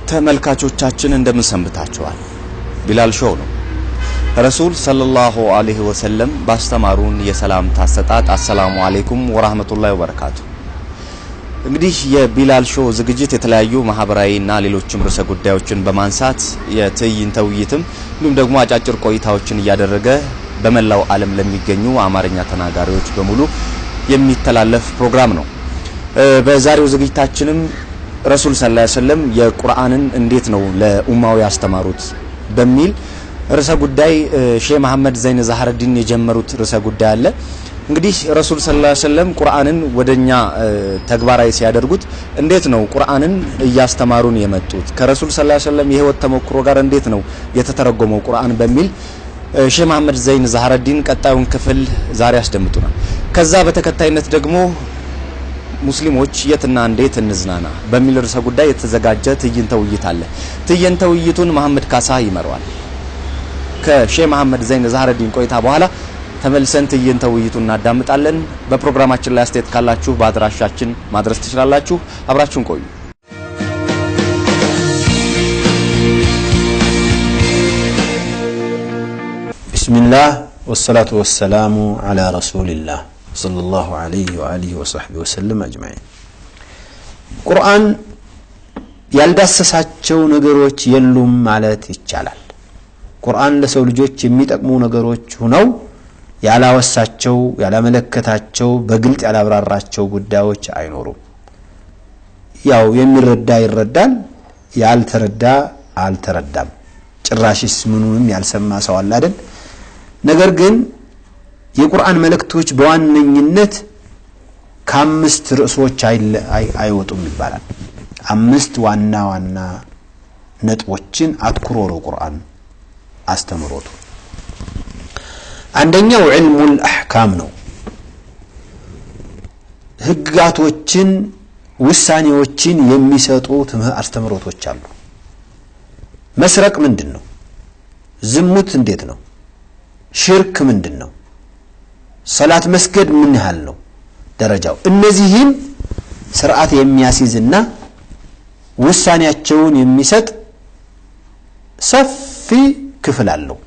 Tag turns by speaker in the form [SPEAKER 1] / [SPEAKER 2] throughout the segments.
[SPEAKER 1] ተመልካቾቻችን እንደምን ሰንብታችኋል? ቢላል ሾው ነው። ረሱል ሰለላሁ ዐለይሂ ወሰለም ባስተማሩን የሰላምታ አሰጣጥ አሰላሙ አለይኩም ወራህመቱላሂ ወበረካቱ። እንግዲህ የቢላል ሾው ዝግጅት የተለያዩ ማህበራዊና ሌሎችም ርዕሰ ጉዳዮችን በማንሳት የትዕይንተ ውይይትም እንዲሁም ደግሞ አጫጭር ቆይታዎችን እያደረገ በመላው ዓለም ለሚገኙ አማርኛ ተናጋሪዎች በሙሉ የሚተላለፍ ፕሮግራም ነው። በዛሬው ዝግጅታችንም ረሱል ሰለላሁ ዐለይሂ ወሰለም የቁርአንን እንዴት ነው ለኡማው ያስተማሩት በሚል ርዕሰ ጉዳይ ሼህ መሐመድ ዘይን ዛህረዲን የጀመሩት ርዕሰ ጉዳይ አለ። እንግዲህ ረሱል ሰለላሁ ዐለይሂ ወሰለም ቁርአንን ወደኛ ተግባራዊ ሲያደርጉት እንዴት ነው ቁርአንን እያስተማሩን የመጡት ከረሱል ሰለላሁ ዐለይሂ ወሰለም የህይወት ተሞክሮ ጋር እንዴት ነው የተተረጎመው ቁርአን በሚል ሼህ መሐመድ ዘይን ዛህረዲን ቀጣዩን ክፍል ዛሬ ያስደምጡናል። ከዛ በተከታይነት ደግሞ ሙስሊሞች የትና እንዴት እንዝናና በሚል ርዕሰ ጉዳይ የተዘጋጀ ትዕይንተ ውይይት አለ። ትዕይንተ ውይይቱን መሐመድ ካሳ ይመራዋል። ከሼህ መሐመድ ዘይን ዛህረዲን ቆይታ በኋላ ተመልሰን ትዕይንተ ውይይቱን እናዳምጣለን። በፕሮግራማችን ላይ አስተያየት ካላችሁ በአድራሻችን ማድረስ ትችላላችሁ። አብራችሁን ቆዩ።
[SPEAKER 2] ቢስሚላህ ወሰላቱ ወሰላሙ ዐላ ረሱሊላህ ሰለላሁ ዐለይሂ ወአሊሂ ወሰህቢሂ ወሰለም አጅማዒን። ቁርአን ያልዳሰሳቸው ነገሮች የሉም ማለት ይቻላል። ቁርአን ለሰው ልጆች የሚጠቅሙ ነገሮች ሆነው ያላወሳቸው ያላመለከታቸው በግልጽ ያላብራራቸው ጉዳዮች አይኖሩም። ያው የሚረዳ ይረዳል፣ ያልተረዳ አልተረዳም። ጭራሽስ ምኑንም ያልሰማ ሰው አለ አይደል? ነገር ግን የቁርአን መልእክቶች በዋነኝነት ከአምስት ርዕሶች አይወጡም ይባላል። አምስት ዋና ዋና ነጥቦችን አትኩሮ ነው ቁርአን አስተምሮቱ። አንደኛው ዒልሙል አህካም ነው። ህግጋቶችን ውሳኔዎችን የሚሰጡ አስተምሮቶች አሉ። መስረቅ ምንድነው? ዝሙት እንዴት ነው? ሽርክ ምንድነው? ሰላት መስገድ ምን ያህል ነው ደረጃው? እነዚህን ስርዓት የሚያስይዝና ውሳኔያቸውን የሚሰጥ ሰፊ ክፍል አለው።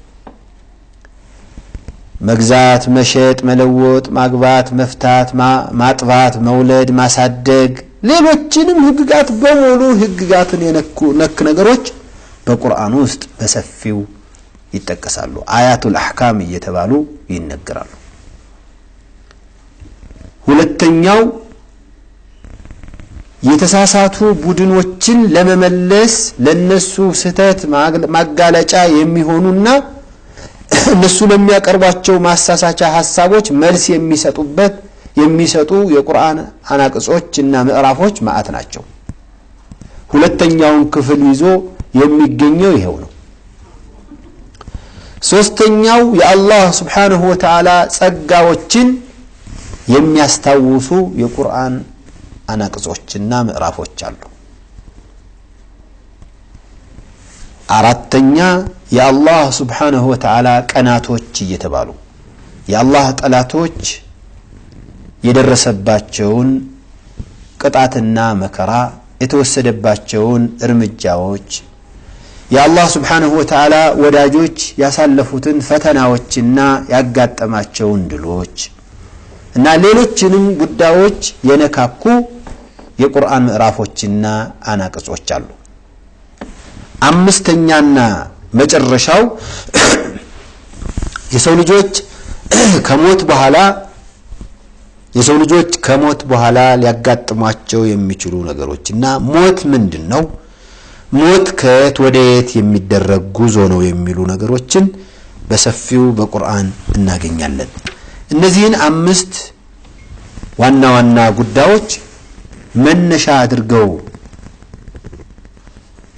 [SPEAKER 2] መግዛት፣ መሸጥ፣ መለወጥ፣ ማግባት፣ መፍታት፣ ማጥባት፣ መውለድ፣ ማሳደግ፣ ሌሎችንም ህግጋት በሙሉ ህግጋትን ነክ ነገሮች በቁርአን ውስጥ በሰፊው ይጠቀሳሉ። አያቱል አህካም እየተባሉ ይነገራሉ። ሁለተኛው የተሳሳቱ ቡድኖችን ለመመለስ ለነሱ ስህተት ማጋለጫ የሚሆኑና እነሱ ለሚያቀርቧቸው ማሳሳቻ ሐሳቦች መልስ የሚሰጡ የቁርአን አናቅጾችና ምዕራፎች ማአት ናቸው። ሁለተኛውን ክፍል ይዞ የሚገኘው ይሄው ነው። ሶስተኛው የአላህ Subhanahu Wa Ta'ala ጸጋዎችን የሚያስታውሱ የቁርአን አናቅጾችና ምዕራፎች አሉ። አራተኛ የአላህ Subhanahu Wa Ta'ala ቀናቶች እየተባሉ የአላህ ጠላቶች የደረሰባቸውን ቅጣትና መከራ የተወሰደባቸውን እርምጃዎች የአላህ Subhanahu Wa Ta'ala ወዳጆች ያሳለፉትን ፈተናዎችና ያጋጠማቸውን ድሎች እና ሌሎችንም ጉዳዮች የነካኩ የቁርአን ምዕራፎችና አናቅጾች አሉ። አምስተኛና መጨረሻው የሰው ልጆች ከሞት በኋላ ሊያጋጥሟቸው የሚችሉ ነገሮችና ሞት ምንድነው? ሞት ከየት ወደ የት የሚደረግ ጉዞ ነው የሚሉ ነገሮችን በሰፊው በቁርአን እናገኛለን። እነዚህን አምስት ዋና ዋና ጉዳዮች መነሻ አድርገው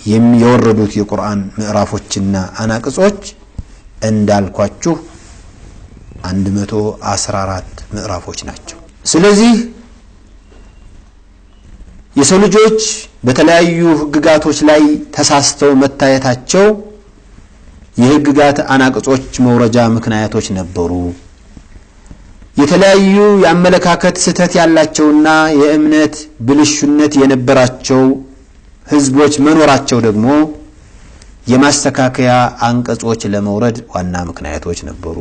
[SPEAKER 2] የሚወረዱት የቁርአን ምዕራፎችና አናቅጾች እንዳልኳችሁ 114 ምዕራፎች ናቸው። ስለዚህ የሰው ልጆች በተለያዩ ህግጋቶች ላይ ተሳስተው መታየታቸው የህግጋት አናቅጾች መውረጃ ምክንያቶች ነበሩ። የተለያዩ ያመለካከት ስህተት ያላቸውና የእምነት ብልሹነት የነበራቸው ህዝቦች መኖራቸው ደግሞ የማስተካከያ አንቀጾች ለመውረድ ዋና ምክንያቶች ነበሩ።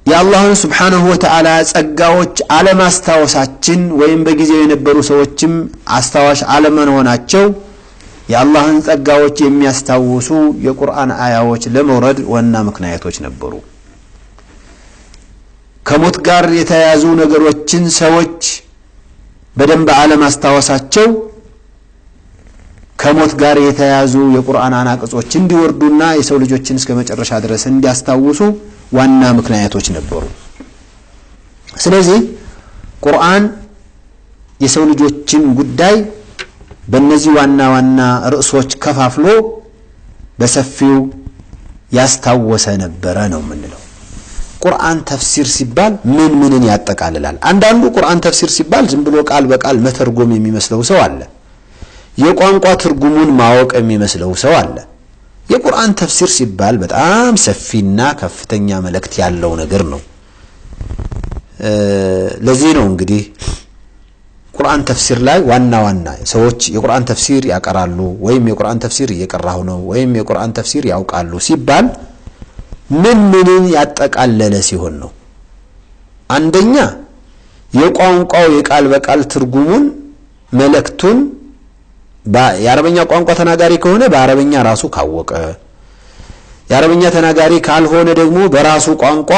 [SPEAKER 2] የአላህን Subhanahu Wa Ta'ala ጸጋዎች አለማስታወሳችን ወይም በጊዜው የነበሩ ሰዎችም አስታዋሽ አለመሆናቸው የአላህን ጸጋዎች የሚያስታውሱ የቁርአን አያዎች ለመውረድ ዋና ምክንያቶች ነበሩ። ከሞት ጋር የተያያዙ ነገሮችን ሰዎች በደንብ አለማስታወሳቸው ከሞት ጋር የተያያዙ የቁርአን አንቀጾች እንዲወርዱና የሰው ልጆችን እስከ መጨረሻ ድረስ እንዲያስታውሱ ዋና ምክንያቶች ነበሩ። ስለዚህ ቁርአን የሰው ልጆችን ጉዳይ በእነዚህ ዋና ዋና ርዕሶች ከፋፍሎ በሰፊው ያስታወሰ ነበረ ነው የምንለው። ቁርአን ተፍሲር ሲባል ምንን ያጠቃልላል? አንዳንዱ ቁርአን ተፍሲር ሲባል ዝም ብሎ ቃል በቃል መተርጎም የሚመስለው ሰው አለ። የቋንቋ ትርጉሙን ማወቅ የሚመስለው ሰው አለ። የቁርአን ተፍሲር ሲባል በጣም ሰፊና ከፍተኛ መልእክት ያለው ነገር ነው። ለዚህ ነው እንግዲህ ቁርአን ተፍሲር ላይ ዋና ዋና ሰዎች የቁርአን ተፍሲር ያቀራሉ ወይም የቁርአን ተፍሲር እየቀራሁ ነው ወይም የቁርአን ተፍሲር ያውቃሉ ሲባል ምንን ያጠቃለለ ሲሆን ነው? አንደኛ የቋንቋው የቃል በቃል ትርጉሙን መልእክቱን የአረበኛ ቋንቋ ተናጋሪ ከሆነ በአረበኛ ራሱ ካወቀ፣ የአረበኛ ተናጋሪ ካልሆነ ደግሞ በራሱ ቋንቋ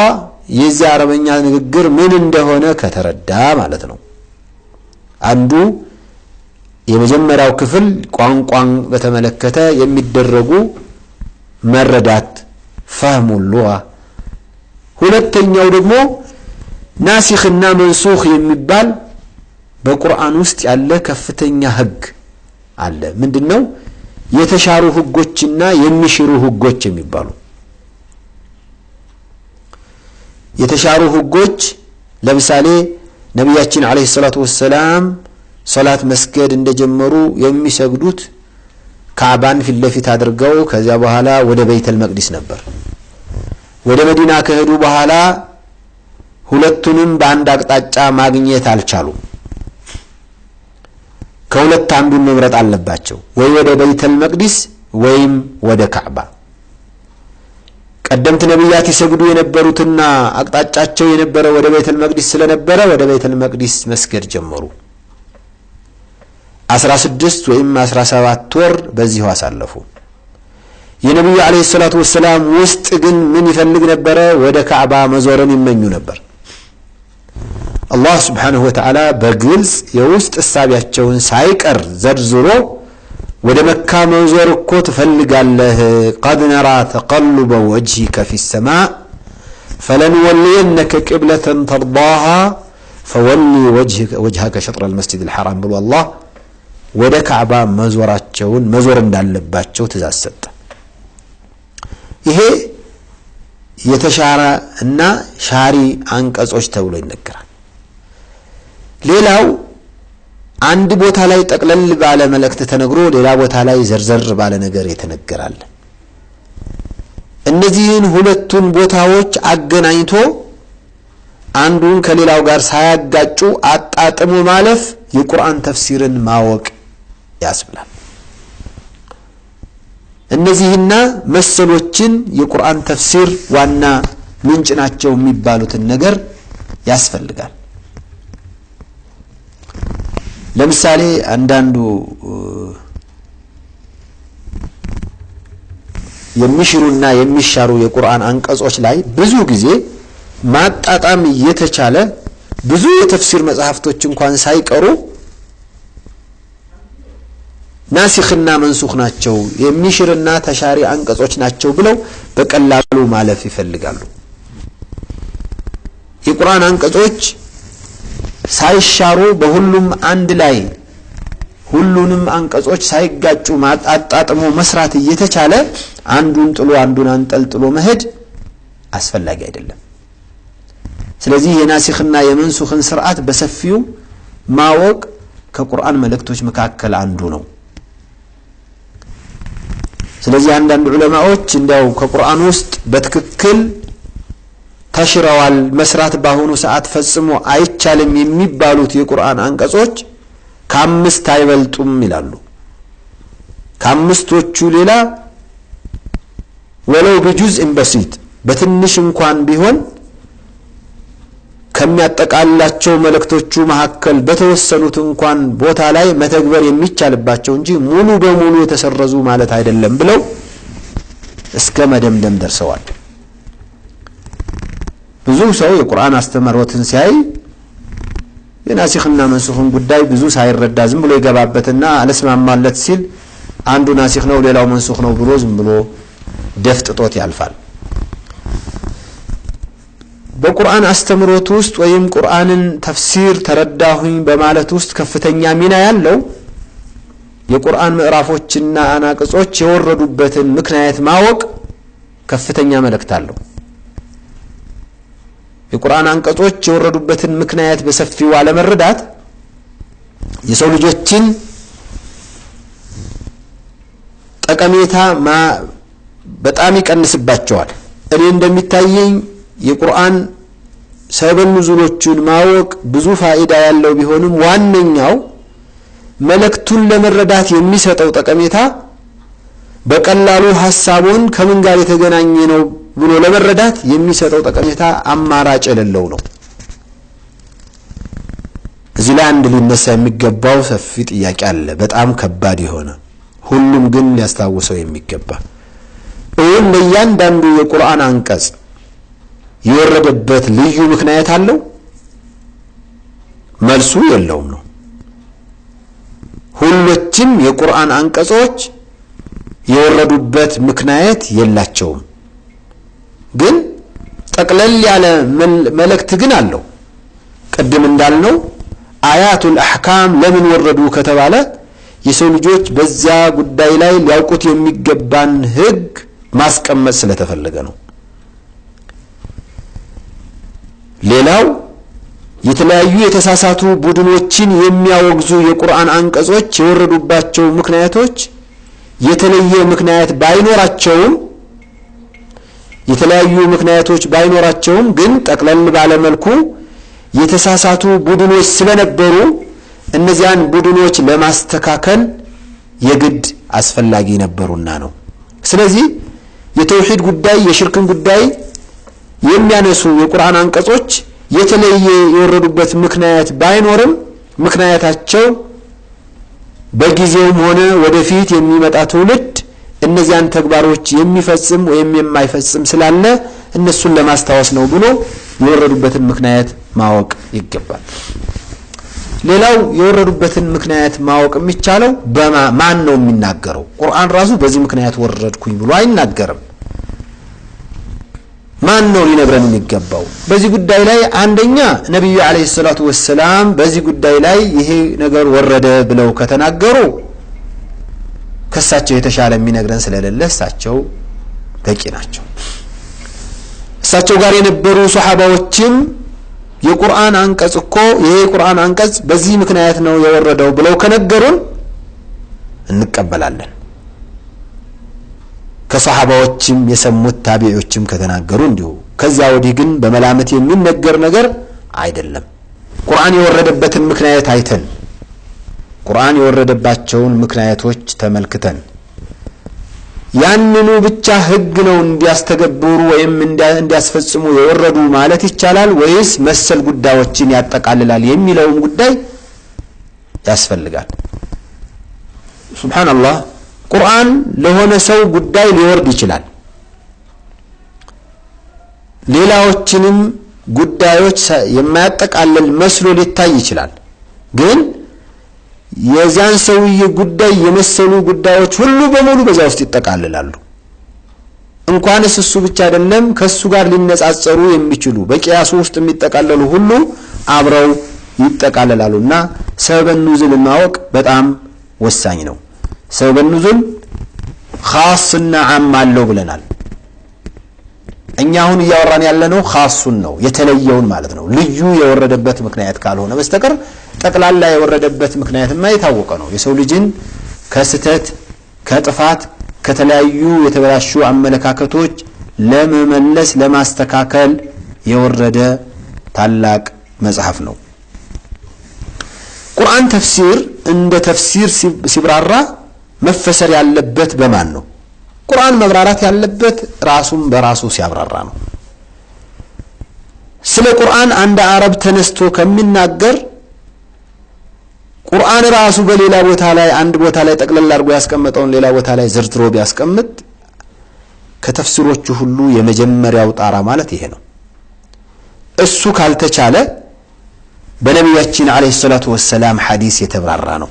[SPEAKER 2] የዚህ አረበኛ ንግግር ምን እንደሆነ ከተረዳ ማለት ነው። አንዱ የመጀመሪያው ክፍል ቋንቋን በተመለከተ የሚደረጉ መረዳት فهم اللغة። ሁለተኛው ደግሞ ናሲኽና መንሱኽ የሚባል በቁርአን ውስጥ ያለ ከፍተኛ ህግ አለ። ምንድነው? የተሻሩ ህጎችና የሚሽሩ ህጎች የሚባሉ የተሻሩ ህጎች ለምሳሌ ነብያችን አለይሂ ሰላቱ ወሰለም ሶላት መስገድ እንደጀመሩ የሚሰግዱት ካዕባን ፊት ለፊት አድርገው ከዚያ በኋላ ወደ ቤተል መቅዲስ ነበር። ወደ መዲና ከሄዱ በኋላ ሁለቱንም በአንድ አቅጣጫ ማግኘት አልቻሉም። ከሁለት አንዱን መምረጥ አለባቸው፣ ወይ ወደ ቤተል መቅዲስ ወይም ወደ ካዕባ። ቀደምት ነብያት ይሰግዱ የነበሩትና አቅጣጫቸው የነበረ ወደ ቤተል መቅዲስ ስለነበረ ወደ ቤተል መቅዲስ መስገድ ጀመሩ። 16 ወይም 17 ወር በዚሁ አሳለፉ። የነብዩ አለይሂ ሰላቱ ወሰለም ውስጥ ግን ምን ይፈልግ ነበር? ወደ ካዕባ መዞርን ይመኙ ነበር። አላህ Subhanahu Wa Ta'ala በግልጽ የውስጥ ሐሳባቸውን ሳይቀር ዘርዝሮ ወደ መካ መዞር እኮ ትፈልጋለህ قد نرى تقلب وجهك في السماء فلنولينك قبلة ترضاها فولي وجهك شطر المسجد الحرام ብሎ አላህ ወደ ካዕባ መዞር እንዳለባቸው ትእዛዝ ሰጠ። ይሄ የተሻረ እና ሻሪ አንቀጾች ተብሎ ይነገራል። ሌላው አንድ ቦታ ላይ ጠቅለል ባለ መልእክት ተነግሮ ሌላ ቦታ ላይ ዘርዘር ባለ ነገር የተነገራል። እነዚህን ሁለቱን ቦታዎች አገናኝቶ አንዱን ከሌላው ጋር ሳያጋጩ አጣጥሞ ማለፍ የቁርአን ተፍሲርን ማወቅ ያስብላል። እነዚህና መሰሎችን የቁርአን ተፍሲር ዋና ምንጭ ናቸው የሚባሉትን ነገር ያስፈልጋል። ለምሳሌ አንዳንዱ የሚሽሩና የሚሻሩ የቁርአን አንቀጾች ላይ ብዙ ጊዜ ማጣጣም እየተቻለ ብዙ የተፍሲር መጽሐፍቶች እንኳን ሳይቀሩ ናሲኽና መንሱኽ ናቸው የሚሽርና ተሻሪ አንቀጾች ናቸው ብለው በቀላሉ ማለፍ ይፈልጋሉ። የቁርአን አንቀጾች ሳይሻሩ በሁሉም አንድ ላይ ሁሉንም አንቀጾች ሳይጋጩ ማጣጣጥሞ መስራት እየተቻለ አንዱን ጥሎ አንዱን አንጠልጥሎ መሄድ አስፈላጊ አይደለም። ስለዚህ የናሲኽና የመንሱኽን ሥርዓት በሰፊው ማወቅ ከቁርአን መልእክቶች መካከል አንዱ ነው። ስለዚህ አንዳንድ ዑለማዎች እንደው ከቁርአን ውስጥ በትክክል ተሽረዋል መስራት ባሁኑ ሰዓት ፈጽሞ አይቻልም የሚባሉት የቁርአን አንቀጾች ከአምስት አይበልጡም ይላሉ ከአምስቶቹ ሌላ ወለው በጁዝእ በሲጥ በትንሽ እንኳን ቢሆን ከሚያጠቃልላቸው መልእክቶቹ መሐከል በተወሰኑት እንኳን ቦታ ላይ መተግበር የሚቻልባቸው እንጂ ሙሉ በሙሉ የተሰረዙ ማለት አይደለም ብለው እስከ መደምደም ደርሰዋል ብዙ ሰው የቁርአን አስተምህሮትን ሲያይ የናሲኽና መንሱኽን ጉዳይ ብዙ ሳይረዳ ዝም ብሎ ይገባበትና አለስማማለት ሲል አንዱ ናሲኽ ነው ሌላው መንሱኽ ነው ብሎ ዝም ብሎ ደፍጥጦት ያልፋል በቁርአን አስተምህሮት ውስጥ ወይም ቁርአንን ተፍሲር ተረዳሁኝ በማለት ውስጥ ከፍተኛ ሚና ያለው የቁርአን ምዕራፎችና አናቅጾች የወረዱበትን ምክንያት ማወቅ ከፍተኛ መልእክት አለው የቁርአን አንቀጾች የወረዱበትን ምክንያት በሰፊው አለመረዳት የሰው ልጆችን ጠቀሜታ በጣም ይቀንስባቸዋል እኔ እንደሚታየኝ የቁርአን ሰበብ ኑዙሎችን ማወቅ ብዙ ፋይዳ ያለው ቢሆንም ዋነኛው መልእክቱን ለመረዳት የሚሰጠው ጠቀሜታ በቀላሉ ሐሳቡን ከምን ጋር የተገናኘ ነው ብሎ ለመረዳት የሚሰጠው ጠቀሜታ አማራጭ የሌለው ነው እዚህ ላይ አንድ ሊነሳ የሚገባው ሰፊ ጥያቄ አለ በጣም ከባድ የሆነ ሁሉም ግን ሊያስታውሰው የሚገባ ለእያንዳንዱ የቁርአን አንቀጽ የወረደበት ልዩ ምክንያት አለው መልሱ የለውም ነው ሁሉም የቁርአን አንቀጾች የወረዱበት ምክንያት የላቸውም ግን ጠቅለል ያለ መልእክት ግን አለው ቀደም እንዳልነው አያቱል አህካም ለምን ወረዱ ከተባለ የሰው ልጆች በዚያ ጉዳይ ላይ ሊያውቁት የሚገባን ህግ ማስቀመጥ ስለተፈለገ ነው ሌላው የተለያዩ የተሳሳቱ ቡድኖችን የሚያወግዙ የቁርአን አንቀጾች የወረዱባቸው ምክንያቶች የተለየ ምክንያት ባይኖራቸውም ግን ጠቅለል ባለ መልኩ የተሳሳቱ ቡድኖች ስለነበሩ እነዚያን ቡድኖች ለማስተካከል የግድ አስፈላጊ ነበሩና ነው ስለዚህ የተውሂድ ጉዳይ የሽርክን ጉዳይ የሚያነሱ የቁርአን አንቀጾች የተለየ የወረዱበት ምክንያት ባይኖርም ምክንያታቸው በጊዜውም ሆነ ወደፊት የሚመጣ ትውልድ እነዚያን ተግባሮች የሚፈጽም ወይም የማይፈጽም ስላለ እነሱን ለማስተዋወስ ነው ብሎ የወረዱበትን ምክንያት ማወቅ ይገባል ሌላው የወረዱበትን ምክንያት ማወቅ የሚቻለው በማን ነው የሚናገረው ቁርአን ራሱ በዚህ ምክንያት ወረድኩኝ ብሎ አይናገርም ማን ነው ሊነግረን የሚገባው በዚህ ጉዳይ ላይ አንደኛ ነብዩ አለይሂ ሰላቱ ወሰለም በዚህ ጉዳይ ላይ ይሄ ነገር ወረደ ብለው ከተናገሩ ከሳቸው የተሻለ የሚነግረን ስለሌለ እሳቸው በቂ ናቸው እሳቸው ጋር የነበሩ ሱሐባዎችም የቁርአን አንቀጽ እኮ ይሄ ቁርአን አንቀጽ በዚህ ምክንያት ነው የወረደው ብለው ከነገሩን እንቀበላለን ከሱሐባዎችም የሰሙት ታቢዒዎችም ከተናገሩ እንዲሁ ከዚያ ወዲህ ግን በመላመት የሚነገር ነገር አይደለም ቁርአን የወረደበትን ምክንያት አይተን ቁርአን የወረደባቸውን ምክንያቶች ተመልክተን ያንኑ ብቻ ህግ ነው እንዲያስተገብሩ ወይም እንዲያስፈጽሙ የወረዱ ማለት ይቻላል ወይስ መሰል ጉዳዮችን ያጠቃልላል የሚለውም ጉዳይ ያስፈልጋል ሱብሃንአላህ ቁርአን ለሆነ ሰው ጉዳይ ሊወርድ ይችላል ሌላዎችንም ጉዳዮች የማያጠቃልል መስሎ ሊታይ ይችላል ግን የዚያን ሰውዬ ጉዳይ የመሰሉ ጉዳዮች ሁሉ በሙሉ በዚያ ውስጥ ይጠቃልላሉ እንኳንስ እሱ ብቻ አይደለም ከሱ ጋር ሊነጻጸሩ የሚችሉ በቂያሱ ውስጥ የሚጠቃለሉ ሁሉ አብረው ይጠቃልላሉና ሰበብ ኑዙል ማወቅ በጣም ወሳኝ ነው ሰበብ ኑዙል ኻስና ዓም አለው ብለናል እኛ አሁን ያወራን ያለነው ኻሱን ነው የተለየውን ማለት ነው ልዩ የወረደበት ምክንያት ካልሆነ በስተቀር ጠቅላላ የወረደበት ምክንያትማ የታወቀ ነው የሰው ልጅን ከስተት ከጥፋት ከተለያዩ የተበላሹ አመለካከቶች ለመመለስ ለማስተካከል የወረደ ታላቅ መጽሐፍ ነው ቁርአን ተፍሲር እንደ ተፍሲር ሲብራራ መፈሰር ያለበት በማን ነው? ቁርአን መብራራት ያለበት ራሱን በራሱ ሲያብራራ ነው። ስለ ቁርአን አንድ አረብ ተነስቶ ከሚናገር ቁርአን ራሱ በሌላ ቦታ ላይ አንድ ቦታ ላይ ጠቅለል አድርጎ ያስቀመጠውን ሌላ ቦታ ላይ ዝርዝሮ ቢያስቀምጥ ከተፍሲሮቹ ሁሉ የመጀመሪያው ጣራ ማለት ይሄ ነው። እሱ ካልተቻለ በነቢያችን አለይሂ ሰላቱ ወሰላም ሐዲስ የተብራራ ነው።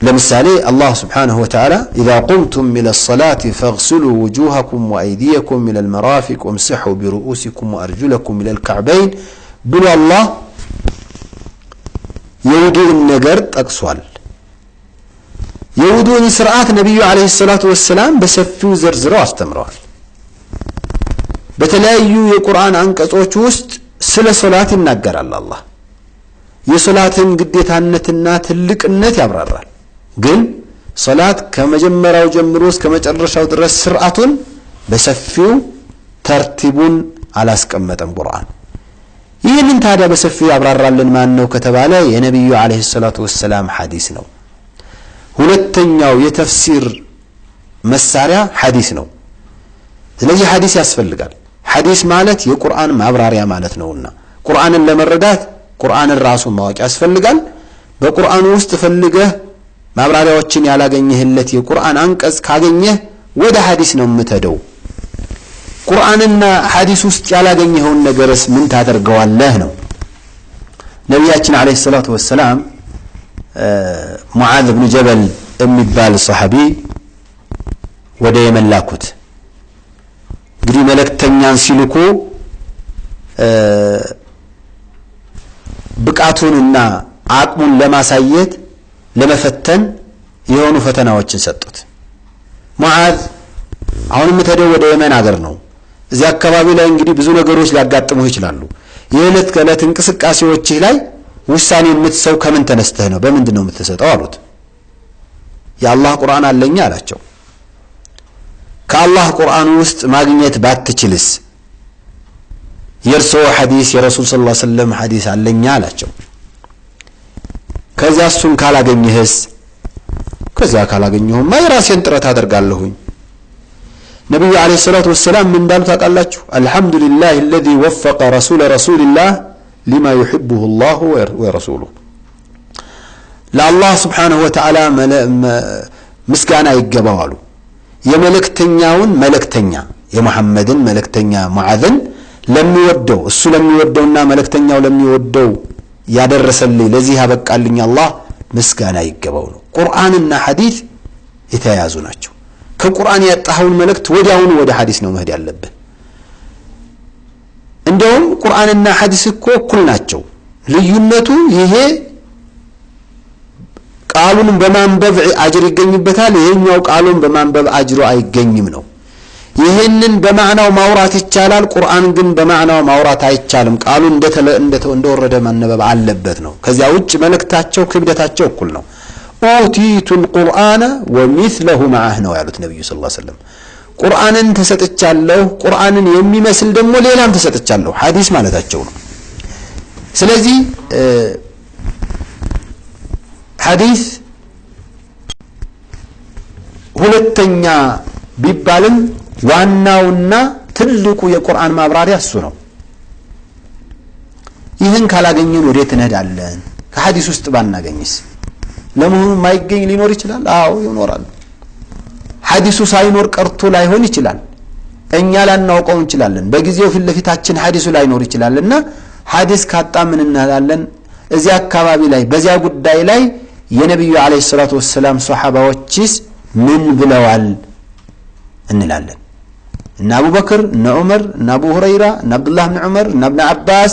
[SPEAKER 2] ለምሳሌ አላህ Subhanahu Wa Ta'ala إذا قمتم إلى الصلاة فاغسلوا وجوهكم وأيديكم إلى المرافق وامسحوا برؤوسكم وأرجلكم إلى الكعبين ብሎ አላህ የውዱእን ነገር ጠቅሷል። የውዱእን ሥርዓት ነብዩ አለይሂ ሰላቱ ወሰላም በሰፊው ዘርዝረው አስተምረዋል። በተለያዩ የቁርአን አንቀጾች ውስጥ ስለ ሶላት ይናገራል። አላህ የሶላትን ግዴታነትና ትልቅነት ያብራራል። ግን ሶላት ከመጀመሪያው ጀምሮ እስከ መጨረሻው ድረስ ሥርዓቱን በሰፊው ተርቲቡን አላስቀመጠም ቁርአን። ይህንን ታዲያ በሰፊው ያብራራልን ማን ነው ከተባለ የነብዩ አለይሂ ሰላቱ ወሰላም ሐዲስ ነው። ሁለተኛው የተፍሲር መሳሪያ ሐዲስ ነው። ስለዚህ ሐዲስ ያስፈልጋል። ሐዲስ ማለት የቁርአን ማብራሪያ ማለት ነውና ቁርአንን ለመረዳት ቁርአንን ራሱን ማወቅ ያስፈልጋል። በቁርአኑ ውስጥ ፈልገህ ማብራሪያዎችን ያላገኘህለት የቁርአን አንቀጽ ካገኘህ ወደ ሐዲስ ነው የምትሄደው። ቁርአንና ሐዲስ ውስጥ ያላገኘኸውን ነገርስ ምን ታደርገዋለህ ነው። ነብያችን አለይሂ ሰላቱ ወሰላም ሙዓዝ ኢብኑ ጀበል የሚባል ሱሐቢ ወደ የመን ላኩት። እንግዲህ መልእክተኛን ሲልኩ ብቃቱንና አቅሙን ለማሳየት ለመፈተን የሆኑ ፈተናዎችን ሰጡት። ሙዓዝ አሁን የምትሄደው ወደ የመን ሀገር ነው። እዚህ አካባቢ ላይ እንግዲህ ብዙ ነገሮች ሊያጋጥሙህ ይችላሉ። የዕለት ከዕለት እንቅስቃሴዎችህ ላይ ውሳኔ የምትሰው ከምን ተነስተህ ነው? በምንድን ነው የምትሰጠው አሉት። የአላህ ቁርአን አለኝ አላቸው። ከአላህ ቁርአን ውስጥ ማግኘት ባትችልስ የርሶ ሐዲስ የረሱል ሰለላሁ ዐለይሂ ወሰለም ሐዲስ አለኝ አላቸው። ከዛ እሱን ካላገኘህስ? ከዛ ካላገኘሁማ የራሴን ጥረት አደርጋለሁኝ። ነብዩ አለይሂ ሰላቱ ወሰላም ምን እንዳሉ ታውቃላችሁ? አልহামዱሊላሂ الذي وفق رسول الله لما يحبه الله ورسوله ለአላህ Subhanahu Wa Ta'ala ምስጋና ይገባው አሉ። የመልእክተኛውን መልእክተኛ የሙሐመድን መልእክተኛ ሙዓዝን ለሚወደው እሱ ለሚወደውና መልእክተኛው ለሚወደው ያደረሰልኝ ለዚህ ያበቃልኝ አላህ ምስጋና ይገባው ነው። ቁርአንና ሐዲስ የተያያዙ ናቸው። ከቁርአን ያጣኸውን መልእክት ወዲያውኑ ወደ ሐዲስ ነው መሄድ ያለብህ። እንደውም ቁርአንና ሐዲስ እኮ እኩል ናቸው። ልዩነቱ ይሄ ቃሉን በማንበብ አጅር ይገኝበታል፣ ይሄኛው ቃሉን በማንበብ አጅሩ አይገኝም ነው። ይሄንን በማዕናው ማውራት ይቻላል፣ ቁርአን ግን በማዕናው ማውራት አይቻልም። ቃሉ እንደወረደ ማንበብ አለበት ነው። ከዚያ ውጭ መልእክታቸው ክብደታቸው እኩል ነው። ኡቲቱል ቁርአነ ወሚስለሁ ማዐህ ነው ያሉት ነብዩ ሰለላሁ ዐለይሂ ወሰለም። ቁርአንን ተሰጥቻለሁ፣ ቁርአንን የሚመስል ደግሞ ሌላም ተሰጥቻለሁ ሐዲስ ማለታቸው ነው። ስለዚህ ሐዲስ ሁለተኛ ቢባልም ዋናውና ትልቁ የቁርአን ማብራሪያ እሱ ነው። ይህን ካላገኘን ወዴት እንሄዳለን? ከሐዲስ ውስጥ ባናገኝስ? ለመሆኑ ማይገኝ ሊኖር ይችላል? አዎ ይኖራል። ሐዲሱ ሳይኖር ቀርቶ ላይሆን ይችላል። እኛ ላናውቀው እንችላለን። በጊዜው ፊት ለፊታችን ሐዲሱ ላይኖር ይችላልና ሐዲስ ካጣ ምን እናላለን? እዚያ አካባቢ ላይ በዚያ ጉዳይ ላይ የነብዩ አለይሂ ሰላቱ ወሰለም ሱሐባዎችስ ምን ብለዋል እንላለን። እነ አቡበክር እነ ዑመር እነ አቡ ሁረይራ እነ አብዱላህ ኢብኑ ዑመር እነ ኢብኑ አባስ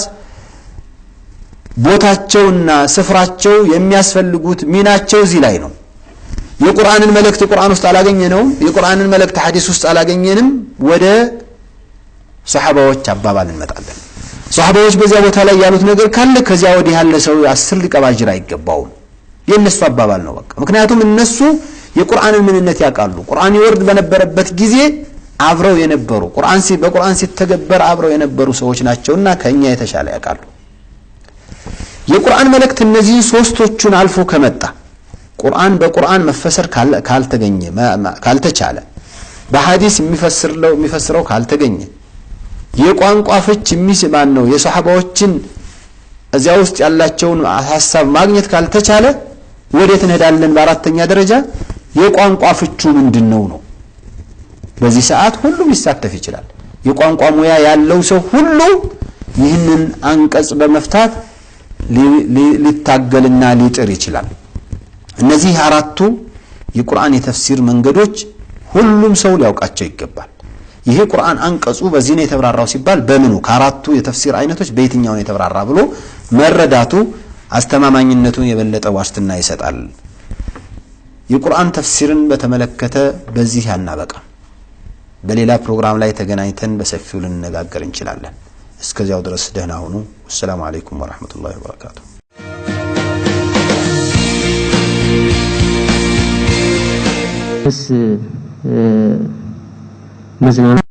[SPEAKER 2] ቦታቸውና ስፍራቸው የሚያስፈልጉት ሚናቸው እዚህ ላይ ነው። የቁርአንን መልእክት ቁርአን ውስጥ አላገኘነውም፣ የቁርአንን መልእክት ሐዲስ ውስጥ አላገኘንም። ወደ ሱሐባዎች አባባል እንመጣለን። ሱሐባዎች በዚያ ቦታ ላይ ያሉት ነገር ካለ ከዚያ ወዲህ ያለ ሰው 10 ሊቀባጅር አይገባውም። የነሱ አባባል ነው በቃ። ምክንያቱም እነሱ የቁርአንን ምንነት ያውቃሉ። ቁርአን ይወርድ በነበረበት ጊዜ አብረው የነበሩ በቁርአን ሲተገበር አብረው የነበሩ ሰዎች ናቸውና ከኛ የተሻለ ያውቃሉ። የቁርአን መልእክት እነዚህ ሶስቶቹን አልፎ ከመጣ ቁርአን በቁርአን መፈሰር ካልተገኘ ካልተቻለ በሐዲስ የሚፈስረው ካልተገኘ የቋንቋ ፍች የሚስማን ነው የሷሐባዎችን እዚያ ውስጥ ያላቸውን ሐሳብ ማግኘት ካልተቻለ ወዴት እንሄዳለን? በአራተኛ ደረጃ የቋንቋ ፍቹ ምንድነው ነው። በዚህ ሰዓት ሁሉም ይሳተፍ ይችላል። የቋንቋ ሙያ ያለው ሰው ሁሉ ይህንን አንቀጽ በመፍታት ሊታገልና ሊጥር ይችላል። እነዚህ አራቱ የቁርአን የተፍሲር መንገዶች ሁሉም ሰው ሊያውቃቸው ይገባል። ይሄ ቁርአን አንቀጹ በዚህ ነው የተብራራው ሲባል በምኑ ከአራቱ የተፍሲር አይነቶች በየትኛው ነው የተብራራ ብሎ መረዳቱ አስተማማኝነቱን የበለጠ ዋስትና ይሰጣል። የቁርአን ተፍሲርን በተመለከተ በዚህ ያናበቃ በሌላ ፕሮግራም ላይ ተገናኝተን በሰፊው ልንነጋገር እንችላለን። እስከዚያው ድረስ ደህና ሁኑ። ሰላም አለይኩም ወራህመቱላሂ ወበረካቱ።
[SPEAKER 3] መዝናናት